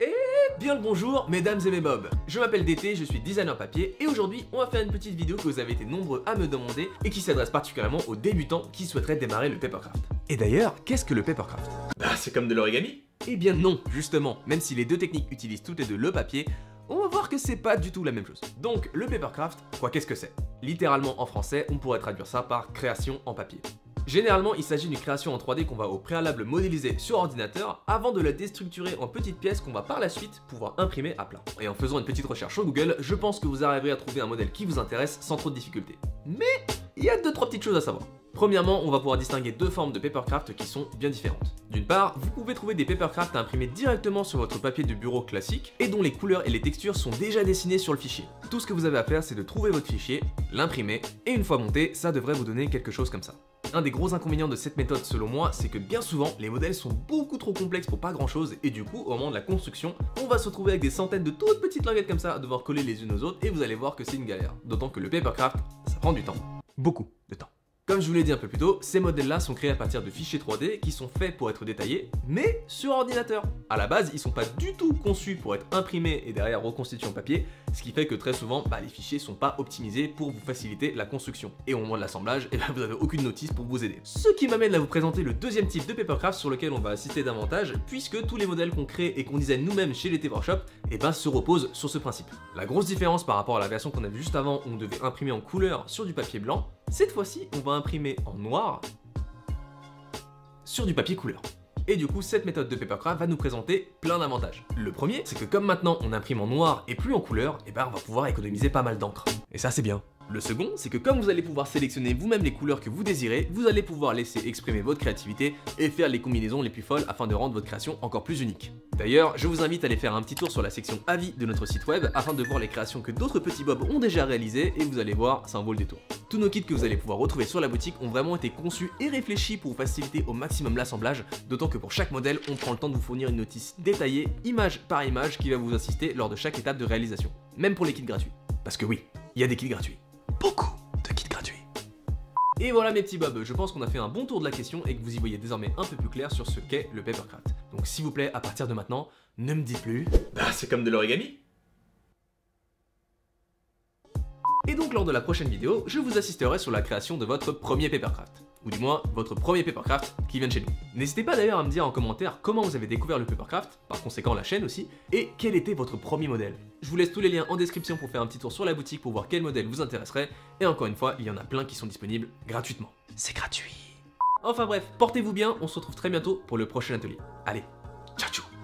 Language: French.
Et bien le bonjour mesdames et mes bobs. Je m'appelle DT, je suis designer papier et aujourd'hui on va faire une petite vidéo que vous avez été nombreux à me demander et qui s'adresse particulièrement aux débutants qui souhaiteraient démarrer le papercraft. Et d'ailleurs, qu'est-ce que le papercraft? Bah c'est comme de l'origami. Eh bien non, justement, même si les deux techniques utilisent toutes les deux le papier, on va voir que c'est pas du tout la même chose. Donc le papercraft, qu'est-ce que c'est? Littéralement en français, on pourrait traduire ça par création en papier. Généralement, il s'agit d'une création en 3D qu'on va au préalable modéliser sur ordinateur avant de la déstructurer en petites pièces qu'on va par la suite pouvoir imprimer à plat. Et en faisant une petite recherche sur Google, je pense que vous arriverez à trouver un modèle qui vous intéresse sans trop de difficultés. Mais il y a 2-3 petites choses à savoir. Premièrement, on va pouvoir distinguer deux formes de papercraft qui sont bien différentes. D'une part, vous pouvez trouver des papercraft à imprimer directement sur votre papier de bureau classique et dont les couleurs et les textures sont déjà dessinées sur le fichier. Tout ce que vous avez à faire, c'est de trouver votre fichier, l'imprimer, et une fois monté, ça devrait vous donner quelque chose comme ça. Un des gros inconvénients de cette méthode selon moi, c'est que bien souvent, les modèles sont beaucoup trop complexes pour pas grand chose et du coup, au moment de la construction, on va se retrouver avec des centaines de toutes petites languettes comme ça à devoir coller les unes aux autres et vous allez voir que c'est une galère. D'autant que le papercraft, ça prend du temps. Beaucoup de temps. Comme je vous l'ai dit un peu plus tôt, ces modèles-là sont créés à partir de fichiers 3D qui sont faits pour être détaillés, mais sur ordinateur. À la base, ils sont pas du tout conçus pour être imprimés et derrière reconstitués en papier, ce qui fait que très souvent, les fichiers sont pas optimisés pour vous faciliter la construction. Et au moment de l'assemblage, vous avez aucune notice pour vous aider. Ce qui m'amène à vous présenter le deuxième type de papercraft sur lequel on va assister davantage, puisque tous les modèles qu'on crée et qu'on design nous-mêmes chez les Workshop, se reposent sur ce principe. La grosse différence par rapport à la version qu'on a vue juste avant où on devait imprimer en couleur sur du papier blanc, cette fois-ci, on va imprimer en noir sur du papier couleur. Et du coup, cette méthode de papercraft va nous présenter plein d'avantages. Le premier, c'est que comme maintenant on imprime en noir et plus en couleur, on va pouvoir économiser pas mal d'encre. Et ça, c'est bien. Le second, c'est que comme vous allez pouvoir sélectionner vous-même les couleurs que vous désirez, vous allez pouvoir laisser exprimer votre créativité et faire les combinaisons les plus folles afin de rendre votre création encore plus unique. D'ailleurs, je vous invite à aller faire un petit tour sur la section avis de notre site web afin de voir les créations que d'autres petits bobs ont déjà réalisées et vous allez voir, ça en vaut le détour. Tous nos kits que vous allez pouvoir retrouver sur la boutique ont vraiment été conçus et réfléchis pour vous faciliter au maximum l'assemblage, d'autant que pour chaque modèle, on prend le temps de vous fournir une notice détaillée, image par image, qui va vous assister lors de chaque étape de réalisation. Même pour les kits gratuits. Parce que oui, il y a des kits gratuits. Beaucoup de kits gratuits. Et voilà mes petits bobs, je pense qu'on a fait un bon tour de la question et que vous y voyez désormais un peu plus clair sur ce qu'est le papercraft. Donc s'il vous plaît, à partir de maintenant, ne me dites plus c'est comme de l'origami. Et donc lors de la prochaine vidéo, je vous assisterai sur la création de votre premier papercraft. Ou du moins, votre premier papercraft qui vient de chez nous. N'hésitez pas d'ailleurs à me dire en commentaire comment vous avez découvert le papercraft, par conséquent la chaîne aussi, et quel était votre premier modèle. Je vous laisse tous les liens en description pour faire un petit tour sur la boutique pour voir quel modèle vous intéresserait, et encore une fois, il y en a plein qui sont disponibles gratuitement. C'est gratuit. Enfin bref, portez-vous bien, on se retrouve très bientôt pour le prochain atelier. Allez, ciao ciao.